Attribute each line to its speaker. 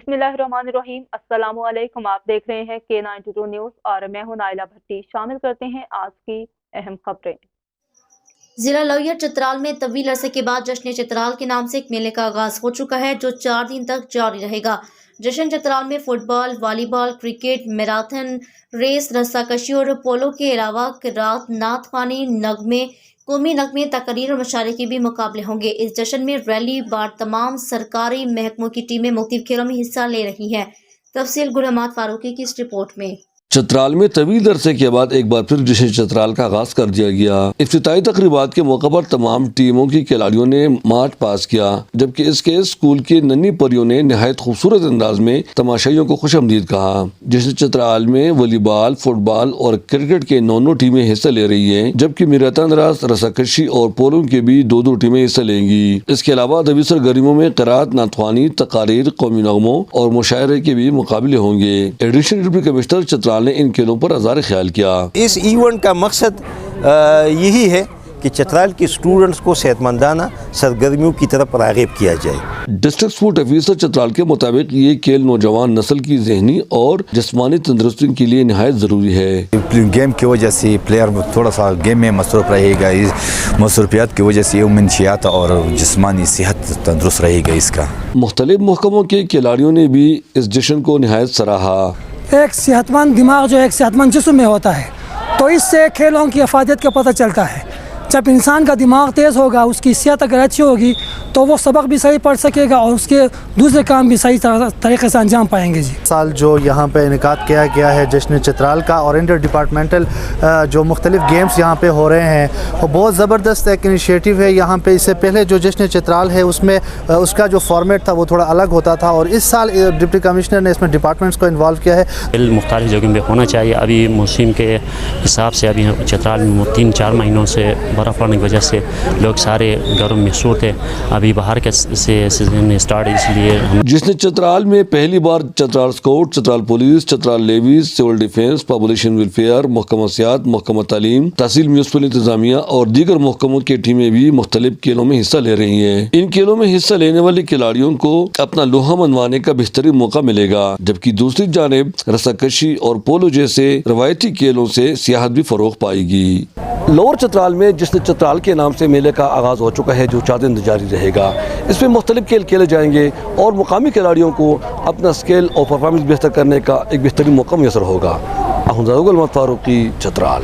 Speaker 1: बिस्मिल्लाहिर्रहमानिर्रहीम। अस्सलामु अलैकुम। आप देख रहे हैं K92 न्यूज़ और मैं हूं नाइला भट्टी। शामिल करते हैं आज की अहम खबरें।
Speaker 2: जिला लोहिया चित्राल में तवील अरसे के बाद जश्न चित्राल के नाम से एक मेले का आगाज हो चुका है, जो 4 दिन तक जारी रहेगा। जश्न चित्राल में football, volleyball, cricket, marathon race, रस्साकशी और पोलो के अलावा किरात, नात ख्वानी, नगमे, कौमी नगमे, तकरीर और मुशायरे के भी मुकाबले होंगे। इस जश्न में रैली बार तमाम सरकारी महकमों की टीमें मुख्तलिफ खेलों में हिस्सा ले रही हैं। तफसील गुल अहमद फारूकी की इस रिपोर्ट में।
Speaker 3: चित्राल में तवील अरसे के बाद एक बार फिर जश्न चित्राल का आगाज कर दिया गया। इफ्तिताई तकरीबात के मौके पर तमाम टीमों की खिलाड़ियों ने मार्च पास किया, जबकि इसके स्कूल की नन्ही परियों ने निहायत खूबसूरत अंदाज में तमाशाइयों को खुशआमदीद कहा। जश्न चित्राल में वॉलीबॉल, फुटबॉल और क्रिकेट के 9 टीमें हिस्सा ले रही है, जबकि मैराथन रेस, रस्साकशी और पोलो के भी 2 टीमें हिस्सा लेंगी। इसके अलावा दबी सरगर्मियों में किरात, नातख्वानी, तकारीर, कौमी नगमों और मुशायरे के भी मुकाबले होंगे। एडिशनल डिप्टी कमिश्नर चित्राल ने इन खेलों पर आज़ार ख्याल किया।
Speaker 4: इस इवेंट का मकसद यही है कि चित्राल के स्टूडेंट्स को सेहतमंदाना सरगर्मियों की तरफ राग़िब किया जाए।
Speaker 3: डिस्ट्रिक्ट स्पोर्ट ऑफिसर चित्राल के मुताबिक ये खेल नौजवान नस्ल की जहनी और जिस्मानी तंदुरुस्ती के लिए निहायत ज़रूरी है।
Speaker 5: गेम की वजह से प्लेयर थोड़ा सा गेम में मसरूफ़ रहेगा, इस मसरूफियात की वजह से मनशियात और जिस्मानी सेहत तंदुरुस्त रहेगा। इसका
Speaker 3: मुख्तलिफ महकमों के खिलाड़ियों ने भी इस जश्न को निहायत सराहा।
Speaker 6: एक सेहतमंद दिमाग जो एक सेहतमंद जिस्म में होता है, तो इससे खेलों की अफादियत का पता चलता है। जब इंसान का दिमाग तेज़ होगा, उसकी सेहत अगर अच्छी होगी, तो वो सबक भी सही पढ़ सकेगा और उसके दूसरे काम भी सही तरीके से अंजाम पाएंगे। जी
Speaker 7: साल जो यहाँ पे इनेकाद किया गया है जश्न चित्राल का, और इंटर डिपार्टमेंटल जो मुख्तलिफ गेम्स यहाँ पे हो रहे हैं, वो बहुत ज़बरदस्त एक इनिशिएटिव है। यहाँ पे इससे पहले जो जश्न चित्राल है उसमें उसका जो फॉर्मेट था वो थोड़ा अलग होता था, और इस साल डिप्टी कमिश्नर ने इसमें डिपार्टमेंट्स को इन्वॉल्व किया है।
Speaker 8: मुख्तलिफ जगह में होना चाहिए। अभी मौसम के हिसाब से अभी चित्राल में 3-4 महीनों से बर्फ़ पड़ने की वजह से लोग सारे घरों में मसरूफ़ थे। अभी बाहर के से सीजन स्टार्ट, इसलिए
Speaker 3: जिसने चित्राल में पहली बार Chitral scout, Chitral police, Chitral levies, civil defence, population welfare, महकमा सियाहत, महकमा तालीम, तहसील म्यूनसिपल इंतजामिया और दीगर महकमों की टीमें भी मुख्तलिफ खेलों में हिस्सा ले रही हैं। इन खेलों में हिस्सा लेने वाले खिलाड़ियों को अपना लोहा मनवाने का बेहतरीन मौका मिलेगा, जबकि दूसरी जानिब रस्साकशी और पोलो जैसे रवायती खेलों से सियाहत भी फरोग पाएगी। लोअर चित्राल में जिसने चित्राल के नाम से मेले का आगाज़ हो चुका है, जो 4 दिन जारी रहेगा। इसमें मुख्तलिफ खेल खेले जाएंगे और मुकामी खिलाड़ियों को अपना स्किल और परफॉर्मेंस बेहतर करने का एक बेहतरीन मौका मैसर होगा। फारूकी, चित्राल।